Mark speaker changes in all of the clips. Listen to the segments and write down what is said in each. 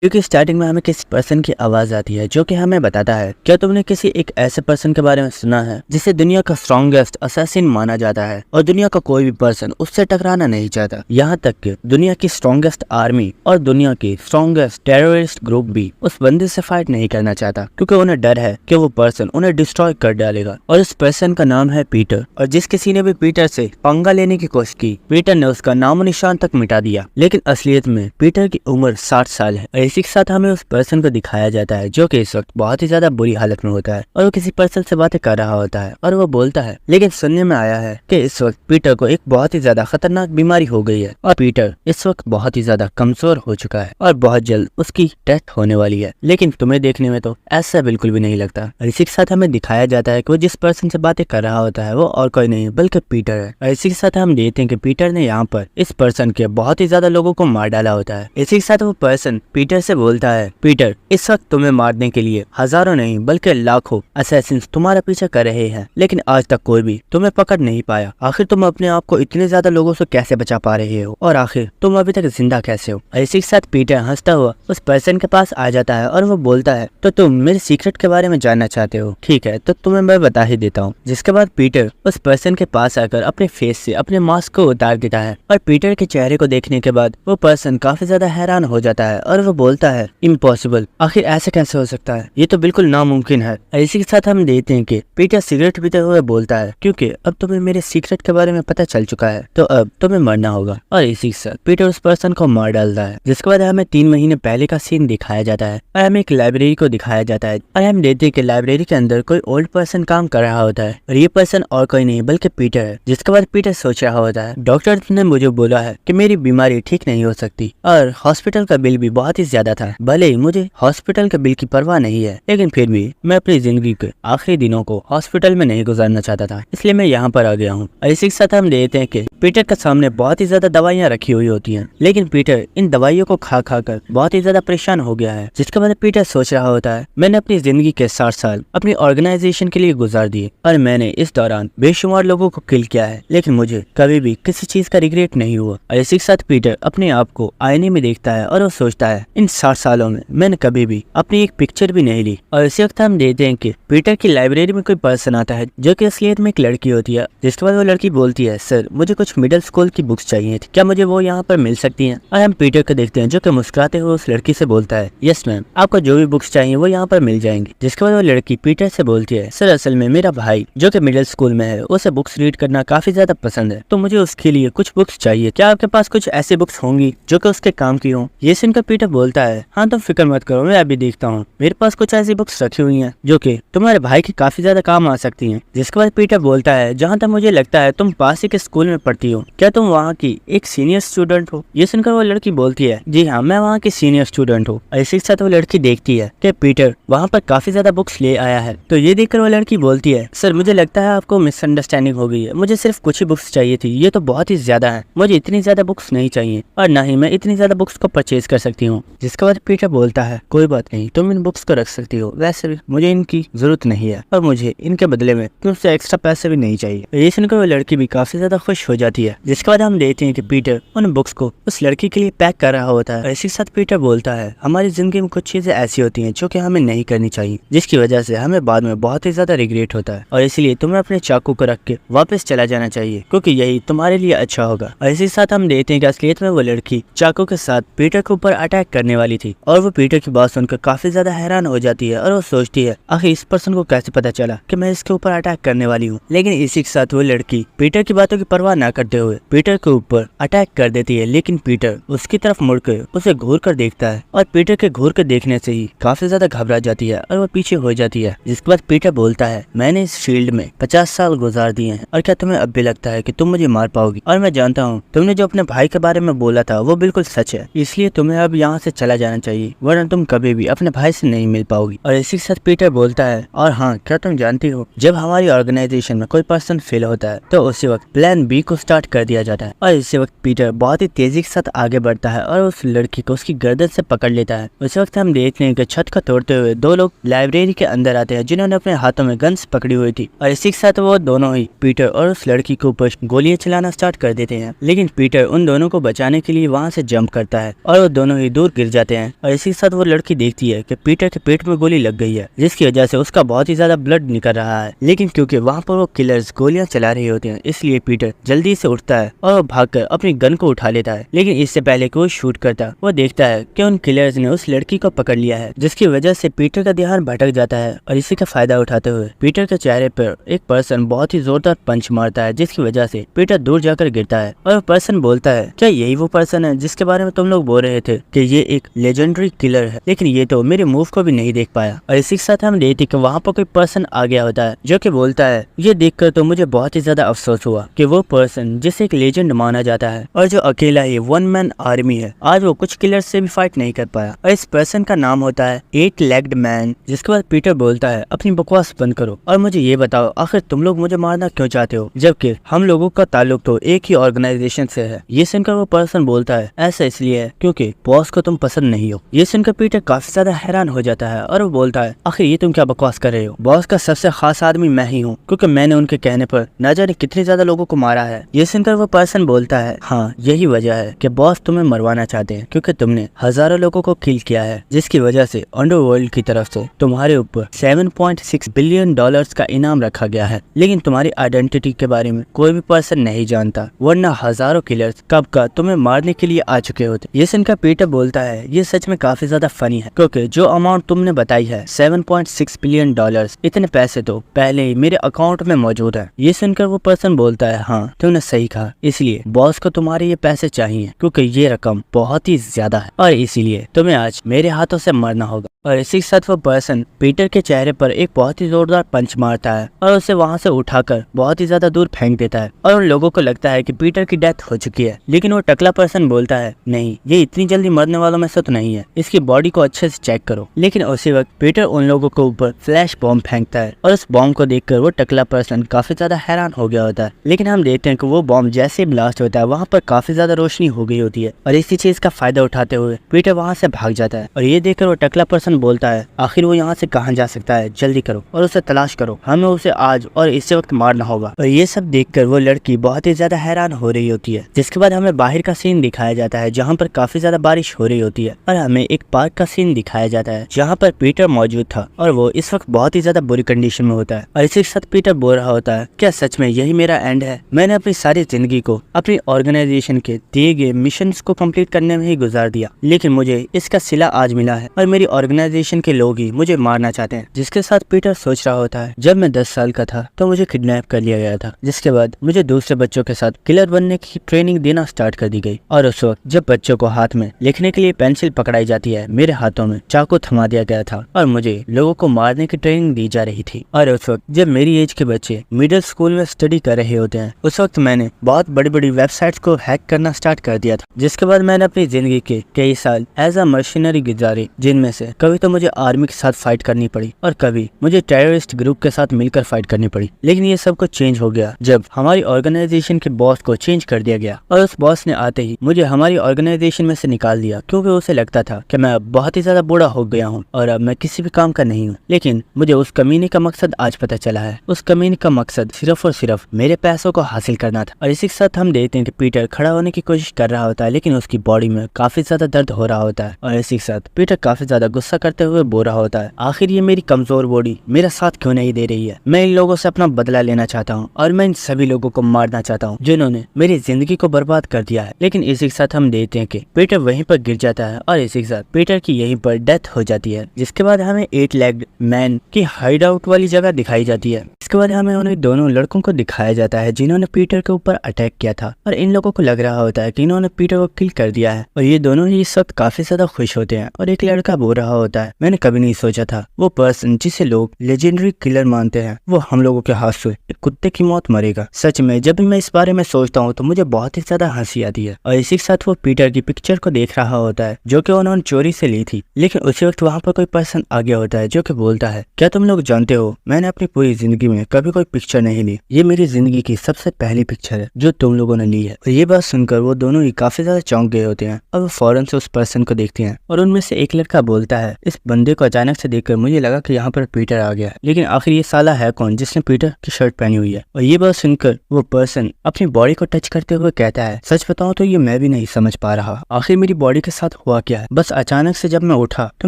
Speaker 1: क्योंकि स्टार्टिंग में हमें किसी पर्सन की आवाज आती है जो कि हमें बताता है, क्या तुमने किसी एक ऐसे पर्सन के बारे में सुना है जिसे दुनिया का स्ट्रॉन्गेस्ट असैसिन माना जाता है और दुनिया का कोई भी पर्सन उससे टकराना नहीं चाहता। यहाँ तक कि दुनिया की स्ट्रॉन्गेस्ट आर्मी और दुनिया की स्ट्रॉन्गेस्ट टेररिस्ट ग्रुप भी उस बंदे से फाइट नहीं करना चाहता, क्योंकि उन्हें डर है कि वो पर्सन उन्हें डिस्ट्रॉय कर डालेगा। और इस पर्सन का नाम है पीटर। और जिस किसी ने भी पीटर से पंगा लेने की कोशिश की, पीटर ने उसका नामो निशान तक मिटा दिया। लेकिन असलियत में पीटर की उम्र 60 साल है। इसी के साथ हमें उस पर्सन को दिखाया जाता है जो कि इस वक्त बहुत ही ज्यादा बुरी हालत में होता है और वो किसी पर्सन से बातें कर रहा होता है और वो बोलता है, लेकिन सुनने में आया है कि इस वक्त पीटर को एक बहुत ही ज्यादा खतरनाक बीमारी हो गई है और पीटर इस वक्त बहुत ही ज्यादा कमजोर हो चुका है और बहुत जल्द उसकी डेथ होने वाली है। लेकिन तुम्हें देखने में तो ऐसा बिल्कुल भी नहीं लगता। और इसी के साथ हमें दिखाया जाता है कि वो जिस पर्सन से बातें कर रहा होता है वो और कोई नहीं बल्कि पीटर है। और इसी के साथ हम देखते हैं कि पीटर ने यहाँ पर इस पर्सन के बहुत ही ज्यादा लोगों को मार डाला होता है। इसी के साथ वो पर्सन पीटर से बोलता है, पीटर इस वक्त तुम्हें मारने के लिए हजारों नहीं बल्कि लाखों असैसिन्स तुम्हारा पीछा कर रहे हैं, लेकिन आज तक कोई भी तुम्हें पकड़ नहीं पाया। आखिर तुम अपने आप को इतने ज्यादा लोगों से कैसे बचा पा रहे हो और आखिर तुम अभी तक जिंदा कैसे हो। इसी के साथ पीटर हंसता हुआ उस पर्सन के पास आ जाता है और वो बोलता है, तो तुम मेरे सीक्रेट के बारे में जानना चाहते हो, ठीक है तो तुम्हें मैं बता ही देता हूँ। जिसके बाद पीटर उस पर्सन के पास आकर अपने फेस से अपने मास्क को उतार देता है और पीटर के चेहरे को देखने के बाद वो पर्सन काफी ज्यादा हैरान हो जाता है और वो बोलता है, इम्पॉसिबल, आखिर ऐसे कैसे हो सकता है, ये तो बिल्कुल नामुमकिन है। इसी के साथ हम देखते हैं कि पीटर सिगरेट पीते हुए बोलता है, क्योंकि अब तुम्हें मेरे सीक्रेट के बारे में पता चल चुका है तो अब तुम्हें मरना होगा। और इसी के साथ पीटर उस पर्सन को मार डालता है। जिसके बाद हमें 3 महीने पहले का सीन दिखाया जाता है और हमें एक लाइब्रेरी को दिखाया जाता है और हम देखते हैं कि लाइब्रेरी के अंदर कोई ओल्ड पर्सन काम कर रहा होता है और ये पर्सन और कोई नहीं बल्कि पीटर है। जिसके बाद पीटर सोच रहा होता है, डॉक्टर ने मुझे बोला है कि मेरी बीमारी ठीक नहीं हो सकती और हॉस्पिटल का बिल भी बहुत ही ज्यादा था। भले ही मुझे हॉस्पिटल के बिल की परवाह नहीं है, लेकिन फिर भी मैं अपनी जिंदगी के आखिरी दिनों को हॉस्पिटल में नहीं गुजारना चाहता था, इसलिए मैं यहाँ पर आ गया हूँ। इसी के साथ हम देखते हैं कि पीटर के सामने बहुत ही ज्यादा दवाइयाँ रखी हुई होती हैं, लेकिन पीटर इन दवाइयों को खा खा कर बहुत ही ज्यादा परेशान हो गया है। जिसके बाद पीटर सोच रहा होता है, मैंने अपनी जिंदगी के 60 साल अपनी ऑर्गेनाइजेशन के लिए गुजार दिए और मैंने इस दौरान बेशुमार लोगों को किल किया है, लेकिन मुझे कभी भी किसी चीज का रिग्रेट नहीं हुआ। और इसी के साथ पीटर अपने आप को आईने में देखता है और वो सोचता है, इन 60 सालों में मैंने कभी भी अपनी एक पिक्चर भी नहीं ली। और इसी वक्त हम देखते हैं कि पीटर की लाइब्रेरी में कोई पर्सन आता है जो कि असलियत में एक लड़की होती है। जिसके बाद वो लड़की बोलती है, सर मुझे कुछ मिडिल स्कूल की बुक्स चाहिए थी, क्या मुझे वो यहाँ पर मिल सकती हैं? और हम पीटर को देखते हैं जो कि मुस्कुराते हुए उस लड़की से बोलता है, यस मैम, आपको जो भी बुक्स चाहिए वो यहाँ पर मिल जाएंगी। जिसके बाद वो लड़की पीटर से बोलती है, सर असल में मेरा भाई जो कि मिडिल स्कूल में है उसे बुक्स रीड करना काफी ज्यादा पसंद है, तो मुझे उसके लिए कुछ बुक्स चाहिए, क्या आपके पास कुछ ऐसी बुक्स होंगी जो कि उसके काम की हो? ये सुनकर पीटर बोलता है, हाँ तुम फिक्र मत करो, मैं अभी देखता हूँ, मेरे पास कुछ ऐसी बुक्स रखी हुई हैं जो कि तुम्हारे भाई की काफी ज्यादा काम आ सकती हैं। जिसके बाद पीटर बोलता है, जहाँ तक मुझे लगता है तुम पास ही के स्कूल में पढ़ती हो, क्या तुम वहाँ की एक सीनियर स्टूडेंट हो? ये सुनकर वो लड़की बोलती है, जी हाँ मैं वहाँ की सीनियर स्टूडेंट हूँ। इसी के साथ वो लड़की देखती है कि पीटर वहाँ पर काफी ज्यादा बुक्स ले आया है, तो ये देखकर वो लड़की बोलती है, सर मुझे लगता है आपको मिसअंडरस्टैंडिंग हो गई है, मुझे सिर्फ कुछ ही बुक्स चाहिए थी, ये तो बहुत ही ज्यादा है, मुझे इतनी ज्यादा बुक्स नहीं चाहिए और न ही मैं इतनी ज्यादा बुक्स को परचेज कर सकती हूँ। जिसके बाद पीटर बोलता है, कोई बात नहीं, तुम इन बुक्स को रख सकती हो, वैसे भी मुझे इनकी जरूरत नहीं है और मुझे इनके बदले में तुमसे एक्स्ट्रा पैसे भी नहीं चाहिए। ये सुनकर वो लड़की भी काफी ज्यादा खुश हो जाती है। जिसके बाद हम देखते हैं कि पीटर उन बुक्स को उस लड़की के लिए पैक कर रहा होता है। इसी के साथ पीटर बोलता है, हमारी जिंदगी में कुछ चीजें ऐसी होती हैं जो कि हमें नहीं करनी चाहिए, जिसकी वजह से हमें बाद में बहुत ही ज्यादा रिग्रेट होता है और इसलिए तुम्हें अपने चाकू को रख के वापस चला जाना चाहिए, क्योंकि यही तुम्हारे लिए अच्छा होगा। और इसी के साथ हम देखते हैं कि असलियत में वो लड़की चाकू के साथ पीटर के ऊपर अटैक करने वाली थी और वो पीटर की बात सुनकर काफी ज्यादा हैरान हो जाती है और वो सोचती है, आखिर इस पर्सन को कैसे पता चला कि मैं इसके ऊपर अटैक करने वाली हूँ। लेकिन इसी के साथ वो लड़की पीटर की बातों की परवाह न करते हुए पीटर के ऊपर अटैक कर देती है, लेकिन पीटर उसकी तरफ मुड़कर उसे घूर कर देखता है और पीटर के घूर कर देखने से ही काफी ज्यादा घबरा जाती है और वो पीछे हो जाती है। जिसके बाद पीटर बोलता है, मैंने इस फील्ड में 50 साल गुजार दिए हैं और क्या तुम्हें अब भी लगता है कि तुम मुझे मार पाओगी? और मैं जानता हूँ तुमने जो अपने भाई के बारे में बोला था वो बिल्कुल सच है, इसलिए तुम्हें अब यहाँ से चला जाना चाहिए, वरना तुम कभी भी अपने भाई से नहीं मिल पाओगी। और इसी के साथ पीटर बोलता है, और हाँ क्या तुम जानती हो, जब हमारी ऑर्गेनाइजेशन में कोई पर्सन फेल होता है तो उसी वक्त प्लान बी को स्टार्ट कर दिया जाता है। और इसी वक्त पीटर बहुत ही तेजी के साथ आगे बढ़ता है और उस लड़की को उसकी गर्दन से पकड़ लेता है। उस वक्त हम देखते हैं कि छत को तोड़ते हुए 2 लोग लाइब्रेरी के अंदर आते हैं जिन्होंने अपने हाथों में गन्स पकड़ी हुई थी और इसी के साथ वो दोनों ही पीटर और उस लड़की के ऊपर गोलियां चलाना स्टार्ट कर देते हैं। लेकिन पीटर उन दोनों को बचाने के लिए वहाँ से जंप करता है और वो दोनों ही दूर गिर जाते हैं और इसी के साथ वो लड़की देखती है कि पीटर के पेट में गोली लग गई है, जिसकी वजह से उसका बहुत ही ज्यादा ब्लड निकल रहा है। लेकिन क्योंकि वहाँ पर वो किलर्स गोलियां चला रहे होते हैं, इसलिए पीटर जल्दी से उठता है और वो भागकर अपनी गन को उठा लेता है। लेकिन इससे पहले कि वो शूट करता, वो देखता है कि उन किलर्स ने उस लड़की को पकड़ लिया है, जिसकी वजह से पीटर का ध्यान भटक जाता है। और इसी का फायदा उठाते हुए पीटर के चेहरे पर एक पर्सन बहुत ही जोरदार पंच मारता है, जिसकी वजह से पीटर दूर जाकर गिरता है। और पर्सन बोलता है, क्या यही वो पर्सन है जिसके बारे में तुम लोग बोल रहे थे कि ये एक लेजेंडरी किलर है, लेकिन ये तो मेरे मूव को भी नहीं देख पाया। और इसी के साथ हम देखते कि वहाँ पर कोई पर्सन आ गया होता है, जो कि बोलता है, ये देखकर तो मुझे बहुत ही ज्यादा अफसोस हुआ कि वो पर्सन जिसे एक लेजेंड माना जाता है और जो अकेला ही वन मैन आर्मी है, आज वो कुछ किलर से भी फाइट नहीं कर पाया। और इस पर्सन का नाम होता है 8 लेग्ड मैन। जिसके बाद पीटर बोलता है, अपनी बकवास बंद करो और मुझे ये बताओ, आखिर तुम लोग मुझे मारना क्यों चाहते हो, जबकि हम लोगों का ताल्लुक तो एक ही ऑर्गेनाइजेशन से है। ये सुनकर वो पर्सन बोलता है, ऐसा इसलिए है क्योंकि बॉस को तुम पसंद नहीं हो। ये सुनकर पीटर काफी ज्यादा हैरान हो जाता है और वो बोलता है, आखिर ये तुम क्या बकवास कर रहे हो, बॉस का सबसे खास आदमी मैं ही हूँ, क्योंकि मैंने उनके कहने पर न जाने कितने ज्यादा लोगों को मारा है। ये सुनकर वो पर्सन बोलता है, हाँ यही वजह है कि बॉस तुम्हें मरवाना चाहते हैं, क्योंकि तुमने हजारों लोगों को किल किया है, जिसकी वजह से अंडरवर्ल्ड की तरफ से तुम्हारे ऊपर $7.6 बिलियन का इनाम रखा गया है। लेकिन तुम्हारी आइडेंटिटी के बारे में कोई भी पर्सन नहीं जानता, वरना हजारों किलर्स कब का तुम्हें मारने के लिए आ चुके होते। ये सुनकर पीटर बोलता है, ये सच में काफी ज्यादा फनी है, क्योंकि जो अमाउंट तुमने बताई है $7.6 बिलियन, इतने पैसे तो पहले ही मेरे अकाउंट में मौजूद है। ये सुनकर वो पर्सन बोलता है, हाँ तुमने सही कहा, इसलिए बॉस को तुम्हारे ये पैसे चाहिए, क्योंकि ये रकम बहुत ही ज्यादा है और इसीलिए तुम्हें आज मेरे हाथों से मरना होगा। और इसी के साथ वो पर्सन पीटर के चेहरे पर एक बहुत ही जोरदार पंच मारता है और उसे वहाँ से उठाकर बहुत ही ज्यादा दूर फेंक देता है। और उन लोगों को लगता है कि पीटर की डेथ हो चुकी है, लेकिन वो टकला पर्सन बोलता है, नहीं ये इतनी जल्दी मरने वालों में से तो नहीं है, इसकी बॉडी को अच्छे से चेक करो। लेकिन उसी वक्त पीटर उन लोगों के ऊपर फ्लैश बॉम्ब फेंकता है और उस बॉम्ब को देखकर वो टकला पर्सन काफी ज्यादा हैरान हो गया होता है। लेकिन हम देखते हैं कि वो बॉम्ब जैसे ब्लास्ट होता है, वहाँ पर काफी ज्यादा रोशनी हो गई होती है और इसी चीज का फायदा उठाते हुए पीटर वहाँ से भाग जाता है। और ये देखकर वो टकला पर्सन बोलता है, आखिर वो यहाँ से कहाँ जा सकता है, जल्दी करो और उसे तलाश करो, हमें उसे आज और इसी वक्त मारना होगा। और ये सब देखकर वो लड़की बहुत ही ज्यादा हैरान हो रही होती है। जिसके बाद हमें बाहर का सीन दिखाया जाता है, जहाँ पर काफी ज्यादा बारिश हो रही होती है और हमें एक पार्क का सीन दिखाया जाता है, जहाँ पर पीटर मौजूद था और वो इस वक्त बहुत ही ज्यादा बुरी कंडीशन में होता है। और इसी के साथ पीटर बोल रहा होता है, क्या सच में यही मेरा एंड है? मैंने अपनी सारी जिंदगी को अपनी ऑर्गेनाइजेशन के दिए गए मिशन को कम्प्लीट करने में ही गुजार दिया, लेकिन मुझे इसका सिला आज मिला है और मेरी ऑर्गेनाइजेशन के लोग ही मुझे मारना चाहते हैं। जिसके साथ पीटर सोच रहा होता है, जब मैं 10 साल का था तो मुझे किडनैप कर लिया गया था, जिसके बाद मुझे दूसरे बच्चों के साथ किलर बनने की ट्रेनिंग देना स्टार्ट कर दी गई। और उस वक्त जब बच्चों को हाथ में लिखने के लिए पेंसिल पकड़ाई जाती है, मेरे हाथों में चाकू थमा दिया गया था और मुझे लोगों को मारने की ट्रेनिंग दी जा रही थी। और उस वक्त जब मेरी एज के बच्चे मिडिल स्कूल में स्टडी कर रहे होते हैं, उस वक्त मैंने बहुत बड़ी बड़ी वेबसाइट्स को हैक करना स्टार्ट कर दिया था। जिसके बाद मैंने अपनी जिंदगी के कई साल एज अ मर्शनरी गुजारे, जिनमें से कभी तो मुझे आर्मी के साथ फाइट करनी पड़ी और कभी मुझे टेररिस्ट ग्रुप के साथ मिलकर फाइट करनी पड़ी। लेकिन ये सब कुछ चेंज हो गया जब हमारी ऑर्गेनाइजेशन के बॉस को चेंज कर दिया गया और उस बॉस ने आते ही मुझे हमारी ऑर्गेनाइजेशन में से निकाल दिया, क्योंकि उसे लगता था कि मैं बहुत ही ज्यादा बूढ़ा हो गया हूँ और अब मैं किसी भी काम का नहीं हूँ। लेकिन मुझे उस कमीने का मकसद आज पता चला है। उस कमीने का मकसद सिर्फ और सिर्फ मेरे पैसों को हासिल करना था। और इसी के साथ हम देखते हैं कि पीटर खड़ा होने की कोशिश कर रहा होता है, लेकिन उसकी बॉडी में काफी ज्यादा दर्द हो रहा होता है। और इसी के साथ पीटर काफी ज्यादा गुस्सा करते हुए बोल रहा होता है, आखिर ये मेरी कमजोर बॉडी मेरा साथ क्यों नहीं दे रही है? मैं इन लोगों से अपना बदला लेना चाहता हूँ और मैं इन सभी लोगों को मारना चाहता हूँ जिन्होंने मेरी जिंदगी को बर्बाद कर दिया है। लेकिन इसी के साथ हम देखते हैं कि पीटर वहीं पर गिर जाता है और इसी के साथ पीटर की यहीं पर डेथ हो जाती है। जिसके बाद हमें 8 लेग्ड मैन की हाइड आउट वाली जगह दिखाई जाती है। इसके बाद हमें उन्हें दोनों लड़कों को दिखाया जाता है जिन्होंने पीटर के ऊपर अटैक किया था और इन लोगों को लग रहा होता है कि इन्होंने पीटर को किल कर दिया है और ये दोनों ही इस वक्त काफी ज्यादा खुश होते हैं। और एक लड़का बोल रहा होता है, मैंने कभी नहीं सोचा था वो पर्सन जिसे लोग लेजेंडरी किलर मानते हैं वो हम लोगों के हाथ से एक कुत्ते की मौत मरेगा। सच में जब भी मैं इस बारे में सोचता हूँ तो मुझे बहुत ही ज्यादा हंसी आती है। और इसी के साथ वो पीटर की पिक्चर को देख रहा होता है जो कि उन्होंने चोरी से ली थी। लेकिन उसी वक्त वहाँ पर कोई पर्सन आ गया होता है जो कि बोलता है, क्या तुम लोग जानते हो मैंने अपनी पूरी जिंदगी में कभी कोई पिक्चर नहीं ली, ये मेरी जिंदगी की सबसे पहली पिक्चर है जो तुम लोगों ने ली है। और ये बात सुनकर वो दोनों ही काफी ज्यादा चौंक गए होते हैं और वो फौरन से उस पर्सन को देखते हैं। और उनमें से एक लड़का बोलता है, इस बंदे को अचानक से देखकर मुझे लगा कि यहाँ पर पीटर आ गया है, लेकिन आखिर ये साला है कौन जिसने पीटर की शर्ट पहनी हुई है? और ये बात सुनकर वो पर्सन अपनी बॉडी को टच करते हुए कहता है, सच बताऊं तो ये मैं भी नहीं समझ पा रहा, आखिर मेरी बॉडी के साथ साथ हुआ क्या है। बस अचानक से जब मैं उठा तो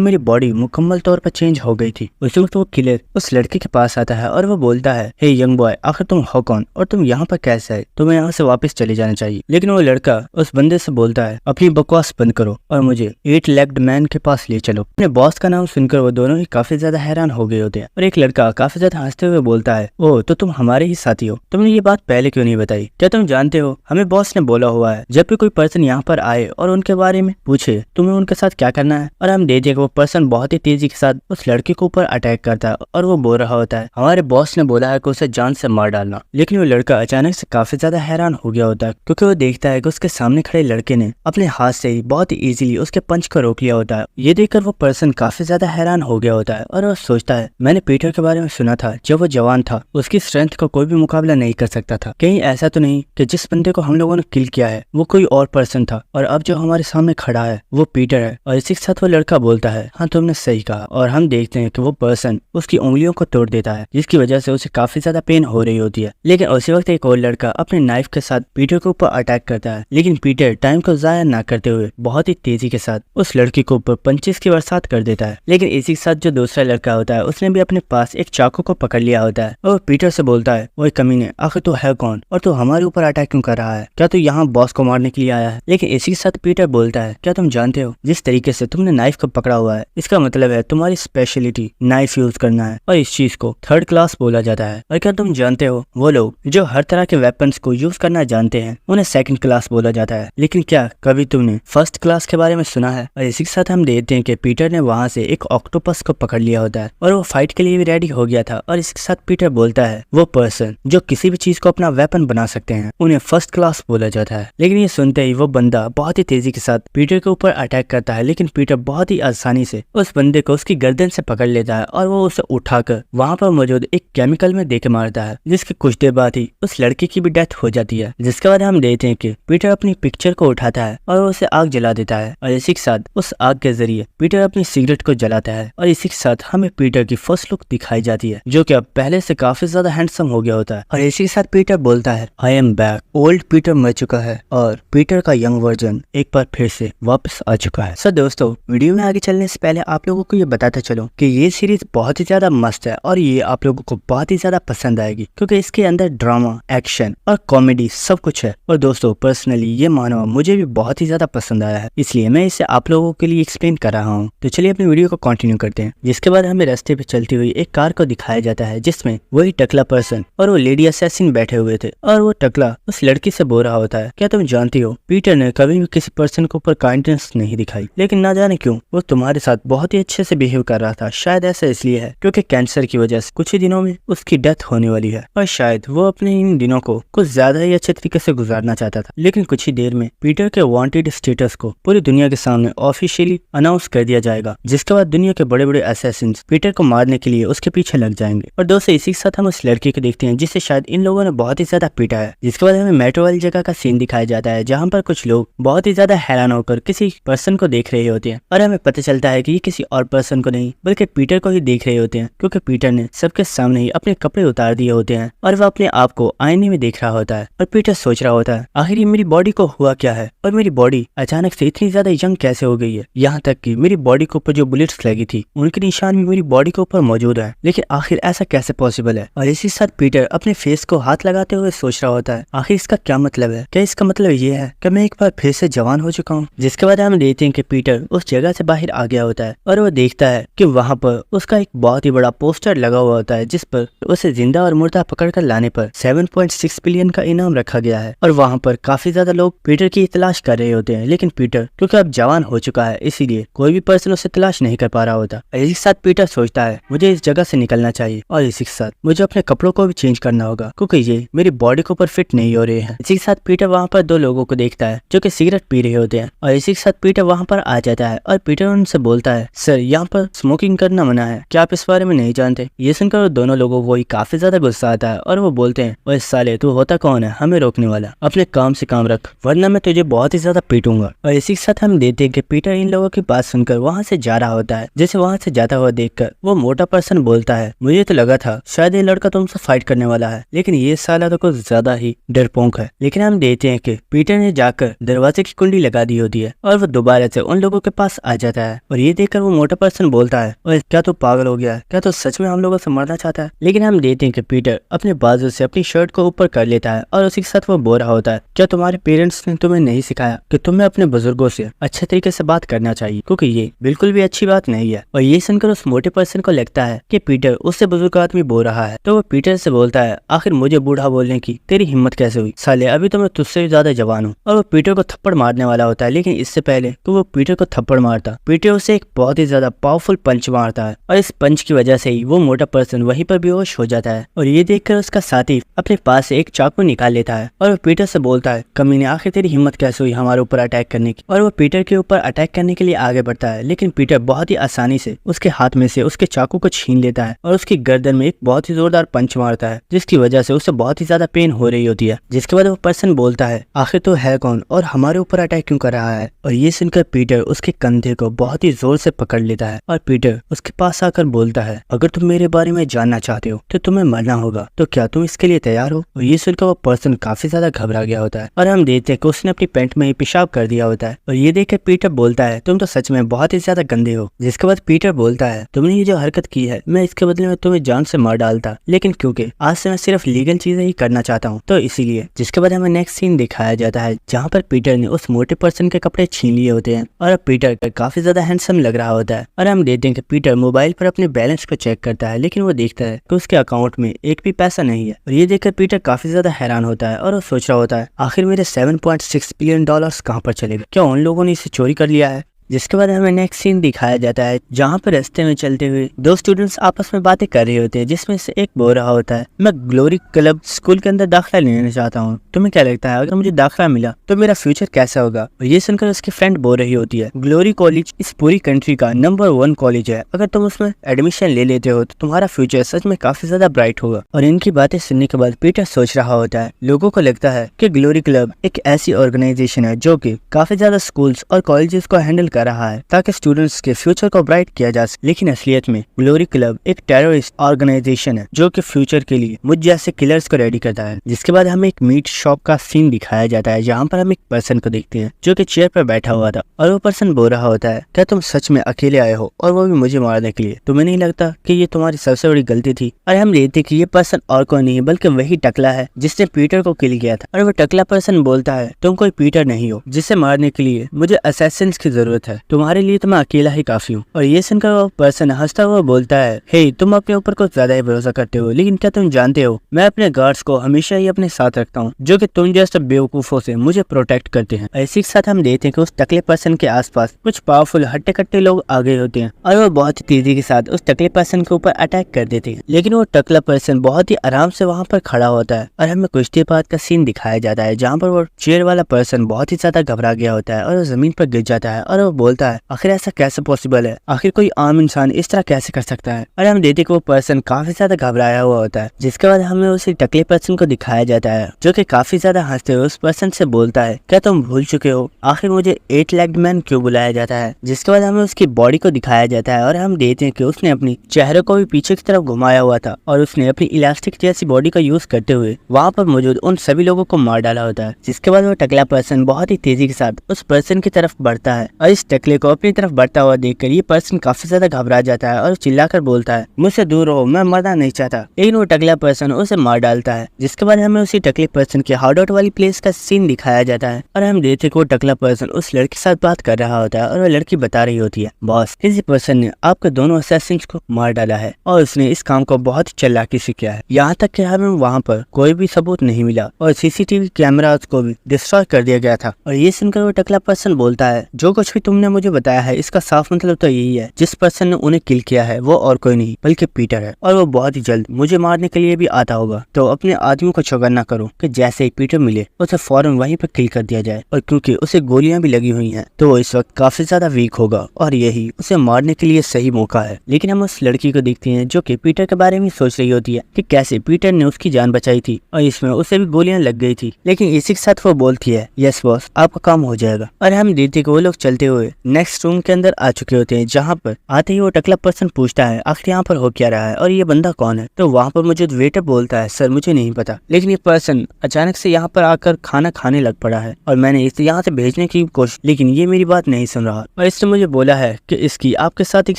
Speaker 1: मेरी बॉडी मुकम्मल तौर पर चेंज हो गई थी। उस वक्त वो किलर उस लड़के के पास आता है और वो बोलता है, हे यंग बॉय, आखिर तुम हो कौन और तुम यहाँ पर कैसे आए? तुम्हें यहाँ से वापस चले जाना चाहिए। लेकिन वो लड़का उस बंदे से बोलता है, अपनी बकवास बंद करो और मुझे 8 लेग्ड मैन के पास ले चलो। अपने बॉस का नाम सुनकर वो दोनों ही काफी ज्यादा हैरान हो गए होते हैं और एक लड़का काफी ज्यादा हंसते हुए बोलता है, ओ तो तुम हमारे ही साथी हो, तुमने ये बात पहले क्यों नहीं बताई? क्या तुम जानते हो हमें बॉस ने बोला हुआ है जब भी कोई पर्सन यहाँ पर आए और उनके बारे में पूछे तुम्हें उनके साथ क्या करना है। और हम देखते हैं कि वो पर्सन बहुत ही तेजी के साथ उस लड़के के ऊपर अटैक करता है और वो बोल रहा होता है, हमारे बॉस ने बोला है कि उसे जान से मार डालना। लेकिन वो लड़का अचानक से काफी ज्यादा हैरान हो गया होता है क्योंकि वो देखता है कि उसके सामने खड़े लड़के ने अपने हाथ से ही बहुत ही इजीली उसके पंच को रोक लिया होता है। ये देखकर वो पर्सन काफी ज्यादा हैरान हो गया होता है और वो सोचता है, मैंने पीटर के बारे में सुना था, जब वो जवान था उसकी स्ट्रेंथ का कोई भी मुकाबला नहीं कर सकता था। कहीं ऐसा तो नहीं कि जिस बंदे को हम लोगों ने किल किया है वो कोई और पर्सन था और अब जो हमारे सामने खड़ा है वो पीटर है? और इसी के साथ वो लड़का बोलता है, हाँ तुमने सही कहा। और हम देखते हैं कि वो पर्सन उसकी उंगलियों को तोड़ देता है जिसकी वजह से उसे काफी ज्यादा पेन हो रही होती है। लेकिन उसी वक्त एक और लड़का अपने नाइफ के साथ पीटर के ऊपर अटैक करता है। लेकिन पीटर टाइम को जाया ना करते हुए बहुत ही तेजी के साथ उस लड़की के ऊपर पंचेस की बरसात कर देता है। लेकिन इसी के साथ जो दूसरा लड़का होता है उसने भी अपने पास एक चाकू को पकड़ लिया होता है और पीटर से बोलता है, ओए कमीने, आखिर तू है कौन और तू हमारे ऊपर अटैक क्यों कर रहा है? क्या तू यहाँ बॉस को मारने के लिए आया है? लेकिन इसी के साथ पीटर बोलता है, क्या तुम जानते हो जिस तरीके से तुमने नाइफ को पकड़ा हुआ है इसका मतलब है तुम्हारी स्पेशलिटी नाइफ यूज करना है और इस चीज को थर्ड क्लास बोला जाता है। और क्या तुम जानते हो वो लोग जो हर तरह के वेपन्स को यूज करना जानते हैं उन्हें सेकंड क्लास बोला जाता है। लेकिन क्या कभी तुमने फर्स्ट क्लास के बारे में सुना है? और इसी के साथ हम देखते हैं कि पीटर ने वहां से एक ऑक्टोपस को पकड़ लिया होता है और वो फाइट के लिए भी रेडी हो गया था। और इसके साथ पीटर बोलता है, वो पर्सन जो किसी भी चीज को अपना वेपन बना सकते हैं उन्हें फर्स्ट क्लास बोला जाता है। लेकिन ये सुनते ही वो बंदा बहुत ही तेजी के साथ पीटर के ऊपर अटैक करता है। लेकिन पीटर बहुत ही आसानी से उस बंदे को उसकी गर्दन से पकड़ लेता है और वो उसे उठाकर वहां पर मौजूद एक केमिकल में देके मारता है, जिसके कुछ देर बाद ही उस लड़की की भी डेथ हो जाती है। जिसके बाद हम देखते हैं कि पीटर अपनी पिक्चर को उठाता है और उसे आग जला देता है और इसी के साथ उस आग के जरिए पीटर अपनी सिगरेट को जलाता है। और इसी के साथ हमें पीटर की फर्स्ट लुक दिखाई जाती है जो कि अब पहले से काफी ज्यादा हैंडसम हो गया होता है। और इसी के साथ पीटर बोलता है, I am back. Old Peter मर चुका है और पीटर का यंग वर्जन एक बार फिर से वापस आ चुका है। सो दोस्तों, वीडियो में आगे चलने से पहले आप लोगों को ये बताता चलो कि ये सीरीज बहुत ही ज्यादा मस्त है और ये आप लोगों को बहुत ही ज्यादा पसंद आएगी क्योंकि इसके अंदर ड्रामा, एक्शन और कॉमेडी सब कुछ है। और दोस्तों, पर्सनली ये मानो मुझे भी बहुत ही ज्यादा पसंद आया है, इसलिए मैं इसे आप लोगों के लिए एक्सप्लेन कर रहा हूँ। तो चलिए अपनी वीडियो को कंटिन्यू करते हैं। जिसके बाद हमें रास्ते पे चलती हुई एक कार को दिखाया जाता है जिसमें वही टकला पर्सन और वो लेडी असैसिन बैठे हुए थे। और वो टकला उस लड़की से बोल रहा होता है, क्या तुम जानती हो पीटर ने कभी भी किसी पर्सन के ऊपर काइंडनेस नहीं दिखाई, लेकिन ना जाने क्यों वो तुम्हारे साथ बहुत ही अच्छे से बिहेव कर रहा था। शायद ऐसा इसलिए है क्योंकि कैंसर की वजह से कुछ ही दिनों में उसकी डेथ होने वाली है और शायद वो अपने इन दिनों को कुछ ज्यादा ही अच्छे तरीके से गुजारना चाहता था। लेकिन कुछ ही देर में पीटर के वांटेड स्टेटस को पूरी दुनिया के सामने ऑफिशियली अनाउंस कर दिया जाएगा, जिसके बाद दुनिया के बड़े बड़े असैसिन्स पीटर को मारने के लिए उसके पीछे लग जाएंगे। और दोस्तों, इसी के साथ हम उस लड़की को देखते हैं जिसे शायद इन लोगों ने बहुत ही ज्यादा पीटा है। जिसके बाद हमें मेट्रो वाली जगह का सीन दिखाया जाता है जहाँ पर कुछ लोग बहुत ही ज्यादा हैरान होकर किसी पर्सन को देख रहे होते हैं और हमें पता चलता है कि ये किसी और पर्सन को नहीं बल्कि पीटर को ही देख रहे होते हैं क्योंकि पीटर ने सबके सामने ही अपने कपड़े उतार दिए होते हैं और वह अपने आप को आईने में देख रहा होता है। और पीटर सोच रहा होता है, आखिर मेरी बॉडी को हुआ क्या है और मेरी बॉडी अचानक से इतनी ज्यादा यंग कैसे हो गई है। यहाँ तक कि मेरी बॉडी के ऊपर जो बुलेट्स लगी थी उनके निशान भी मेरी बॉडी के ऊपर मौजूद है, लेकिन आखिर ऐसा कैसे पॉसिबल है। और इसी साथ पीटर अपने फेस को हाथ लगाते हुए सोच रहा होता है, आखिर इसका क्या मतलब है? क्या इसका मतलब ये है कि मैं एक बार फिर से जवान हो चुका हूँ? जिसके बाद हम देखते हैं कि पीटर उस जगह से बाहर आ गया होता है और वो देखता है कि वहाँ पर उसका एक बहुत ही बड़ा पोस्टर लगा हुआ होता है जिस पर उसे जिंदा और मुर्दा पकड़ कर लाने पर 7.6 बिलियन का इनाम रखा गया है। और वहाँ पर काफी ज्यादा लोग पीटर की तलाश कर रहे होते हैं, लेकिन पीटर क्योंकि अब जवान हो चुका है इसीलिए कोई भी पर्सन उसे तलाश नहीं कर पा रहा होता। इसी के साथ पीटर सोचता है, मुझे इस जगह से निकलना चाहिए और इसी के साथ मुझे अपने कपड़ों को भी चेंज करना होगा क्योंकि ये मेरी बॉडी के ऊपर फिट नहीं हो रहे हैं। इसी के साथ पीटर वहाँ पर दो लोगों को देखता है जो कि सिगरेट पी रहे होते हैं और इसी के साथ पीटर वहाँ पर आ जाता है और पीटर उनसे बोलता है, सर यहाँ पर स्मोकिंग करना मना है, क्या आप इस बारे में नहीं जानते? ये सुनकर दोनों लोगों को काफी ज्यादा गुस्सा आता है और वो बोलते हैं, ओए साले तू होता कौन है हमें रोकने वाला? अपने काम से काम रख वरना मैं तुझे बहुत ही ज्यादा पीटूंगा। और इसी के साथ हम देखते हैं कि पीटर इन लोगों की बात सुनकर वहाँ से जा रहा होता है। जैसे वहाँ से जाता हुआ देखकर वो मोटा पर्सन बोलता है, मुझे तो लगा था शायद ये लड़का तुमसे फाइट करने वाला है, लेकिन ये साला तो कुछ ज्यादा ही डरपोक है। लेकिन हम देखते हैं कि पीटर ने जाकर दरवाजे की कुंडी लगा दी होती है और और वो दोबारा से उन लोगों के पास आ जाता है। और ये देखकर वो मोटा पर्सन बोलता है, ओए क्या तू पागल हो गया है? क्या तू सच में हम लोगों से मरना चाहता है? लेकिन हम देखते हैं कि पीटर अपने बाजू से अपनी शर्ट को ऊपर कर लेता है और उसी के साथ वो बोल रहा होता है, क्या तुम्हारे पेरेंट्स ने तुम्हें नहीं सिखाया कि तुम्हें अपने बुजुर्गों से अच्छे तरीके से बात करना चाहिए, क्योंकि ये बिल्कुल भी अच्छी बात नहीं है। और ये सुनकर उस मोटे पर्सन को लगता है कि पीटर उससे बुजुर्ग आदमी बोल रहा है, तो वो पीटर से बोलता है, आखिर मुझे बूढ़ा बोलने की तेरी हिम्मत कैसे हुई? साले अभी तो मैं तुझसे भी ज्यादा जवान हूँ। और वो पीटर को थप्पड़ मारने वाला होता है, लेकिन इससे पहले तो वो पीटर को थप्पड़ मारता, पीटर उसे एक बहुत ही ज्यादा पावरफुल पंच मारता है और इस पंच की वजह से ही वो मोटा पर्सन वहीं पर बेहोश हो जाता है। और ये देखकर उसका साथी अपने पास से एक चाकू निकाल लेता है और वो पीटर से बोलता है, कमीने आखिर तेरी हिम्मत कैसे हुई हमारे ऊपर अटैक करने की? और वो पीटर के ऊपर अटैक करने के लिए आगे बढ़ता है, लेकिन पीटर बहुत ही आसानी से उसके हाथ में से उसके चाकू को छीन लेता है और उसकी गर्दन में एक बहुत ही जोरदार पंच मारता है, जिसकी वजह से उसे बहुत ही ज्यादा पेन हो रही होती है। जिसके बाद वो पर्सन बोलता है, आखिर तो है कौन और हमारे ऊपर अटैक क्यों कर रहा है? और ये सुनकर पीटर उसके कंधे को बहुत ही जोर से पकड़ लेता है और पीटर उसके पास आकर बोलता है, अगर तुम मेरे बारे में जानना चाहते हो तो तुम्हें मरना होगा, तो क्या तुम इसके लिए तैयार हो? और ये सुनकर वो पर्सन काफी ज्यादा घबरा गया होता है और हम देखते हैं कि उसने अपनी पैंट में ही पेशाब कर दिया होता है। और ये देखकर पीटर बोलता है, तुम तो सच में बहुत ही ज्यादा गंदे हो। जिसके बाद पीटर बोलता है, तुमने ये जो हरकत की है मैं इसके बदले में तुम्हें जान से मार डालता, लेकिन क्योंकि आज से मैं सिर्फ लीगल चीजें ही करना चाहता हूँ तो इसीलिए। जिसके बाद हमें नेक्स्ट सीन दिखाया जाता है जहाँ पर पीटर ने उस मोटे पर्सन के कपड़े छीन लिए होते हैं और अब पीटर काफी ज्यादा हैंडसम लग रहा होता है। और हम देखते हैं कि पीटर मोबाइल पर अपने बैलेंस को चेक करता है, लेकिन वो देखता है कि उसके अकाउंट में एक भी पैसा नहीं है। और ये देखकर पीटर काफी ज्यादा हैरान होता है और वो सोच रहा होता है, आखिर मेरे 7.6 बिलियन डॉलर्स कहाँ पर चले गए? क्या उन लोगों ने इसे चोरी कर लिया है? जिसके बाद हमें नेक्स्ट सीन दिखाया जाता है जहाँ पर रास्ते में चलते हुए दो स्टूडेंट्स आपस में बातें कर रहे होते हैं, जिसमें से एक बोल रहा होता है, मैं ग्लोरी क्लब स्कूल के अंदर दाखिला लेना चाहता हूँ, तुम्हें क्या लगता है अगर मुझे दाखिला मिला तो मेरा फ्यूचर कैसा होगा? और ये सुनकर उसकी फ्रेंड बोल रही होती है, ग्लोरी कॉलेज इस पूरी कंट्री का नंबर 1 कॉलेज है, अगर तुम उसमें एडमिशन ले लेते हो तो तुम्हारा फ्यूचर सच में काफी ज्यादा ब्राइट होगा। और इनकी बातें सुनने के बाद पीटर सोच रहा होता है, लोगों को लगता है कि ग्लोरी क्लब एक ऐसी ऑर्गेनाइजेशन है जो कि काफी ज्यादा स्कूल्स और कॉलेजेस को हैंडल कर रहा है ताकि स्टूडेंट्स के फ्यूचर को ब्राइट किया जा सके, लेकिन असलियत में ग्लोरी क्लब एक टेररिस्ट ऑर्गेनाइजेशन है जो कि फ्यूचर के लिए मुझ जैसे किलर्स को रेडी करता है। जिसके बाद हमें एक मीट शॉप का सीन दिखाया जाता है जहाँ पर हम एक पर्सन को देखते हैं जो कि चेयर पर बैठा हुआ था और वो पर्सन बोल रहा होता है, क्या तुम सच में अकेले आए हो और वो भी मुझे मारने के लिए? तुम्हें नहीं लगता कि ये तुम्हारी सबसे बड़ी गलती थी? और हम देखते कि ये पर्सन और कोई नहीं बल्कि वही टकला है जिसने पीटर को किल किया था। और वो टकला पर्सन बोलता है, तुम कोई पीटर नहीं हो जिसे मारने के लिए मुझे असैसिन्स की जरूरत है, तुम्हारे लिए तो मैं अकेला ही काफी हूँ। और ये सुनकर वो पर्सन हंसता हुआ बोलता है, हे तुम अपने ऊपर कुछ ज्यादा ही भरोसा करते हो, लेकिन क्या तुम जानते हो मैं अपने गार्ड्स को हमेशा ही अपने साथ रखता हूँ जो कि तुम जैसे बेवकूफों से मुझे प्रोटेक्ट करते हैं। इसी के साथ हम देखते हैं कि उस टकले पर्सन के आसपास कुछ पावरफुल हट्टे कट्टे लोग आ गए होते हैं और वो बहुत ही तेजी के साथ उस टकले पर्सन के ऊपर अटैक कर देते हैं, लेकिन वो टकला पर्सन बहुत ही आराम से वहाँ पर खड़ा होता है। और हमें कुछ देर बाद का सीन दिखाया जाता है जहाँ पर वो चेयर वाला पर्सन बहुत ही ज्यादा घबरा गया होता है और वो जमीन पर गिर जाता है और वो बोलता है, आखिर ऐसा कैसे पॉसिबल है? आखिर कोई आम इंसान इस तरह कैसे कर सकता है? और हम देखते कि वो पर्सन काफी ज्यादा घबराया हुआ होता है। जिसके बाद हमें उसी टकले पर्सन को दिखाया जाता है जो कि काफी ज्यादा हंसते हुए उस पर्सन से बोलता है, क्या तुम भूल चुके हो आखिर मुझे 8 लेग्ड मैन क्यों बुलाया जाता है? जिसके बाद हमें उसकी बॉडी को दिखाया जाता है और हम देखते हैं कि उसने अपनी चेहरे को भी पीछे की तरफ घुमाया हुआ था और उसने अपनी इलास्टिक जैसी बॉडी का यूज करते हुए वहाँ पर मौजूद उन सभी लोगों को मार डाला होता है। जिसके बाद वो टकला पर्सन बहुत ही तेजी के साथ उस पर्सन की तरफ बढ़ता है और इस टकले को अपनी तरफ बढ़ता हुआ देखकर ये पर्सन काफी ज्यादा घबरा जाता है और चिल्लाकर बोलता है, मुझसे दूर रहो, मैं मरना नहीं चाहता। लेकिन वो टकला पर्सन उसे मार डालता है। जिसके बाद हमें उसी टकले पर्सन के हार्ड आउट वाली प्लेस का सीन दिखाया जाता है और हम देखते कि वो टकला पर्सन उस लड़की के साथ बात कर रहा होता है और वो लड़की बता रही होती है, बॉस किसी पर्सन ने आपके दोनों असैसिन्स को मार डाला है और उसने इस काम को बहुत चालाकी से किया है, यहाँ तक कि हमें वहाँ पर कोई भी सबूत नहीं मिला और सीसीटीवी कैमरास को भी डिस्ट्रॉय कर दिया गया था। और ये सुनकर वो टकला पर्सन बोलता है, जो कुछ भी तुमने मुझे बताया है इसका साफ मतलब तो यही है, जिस पर्सन ने उन्हें किल किया है वो और कोई नहीं बल्कि पीटर है और वो बहुत ही जल्द मुझे मारने के लिए भी आता होगा। तो अपने आदमी को चौकन्ना करो कि जैसे ही पीटर मिले उसे फौरन वहीं पर किल कर दिया जाए, और क्योंकि उसे गोलियां भी लगी हुई हैं तो वो इस वक्त काफी ज्यादा वीक होगा और यही उसे मारने के लिए सही मौका है। लेकिन हम उस लड़की को देखते हैं जो कि पीटर के बारे में सोच रही होती है कि कैसे पीटर ने उसकी जान बचाई थी और इसमें उसे भी गोलियां लग गई थी, लेकिन इसी के साथ वो बोलती है, यस बॉस आपका काम हो जाएगा। और हम देखते कि वो लोग चलते हुए हुए नेक्स्ट रूम के अंदर आ चुके होते हैं, जहाँ पर आते ही वो टकला पर्सन पूछता है आखिर यहाँ पर हो क्या रहा है और ये बंदा कौन है। तो वहाँ पर मौजूद वेटर बोलता है सर मुझे नहीं पता, लेकिन ये पर्सन अचानक से यहाँ पर आकर खाना खाने लग पड़ा है और मैंने इसे यहाँ से भेजने की कोशिश, लेकिन ये मेरी बात नहीं सुन रहा और इसने मुझे बोला है कि इसकी आपके साथ एक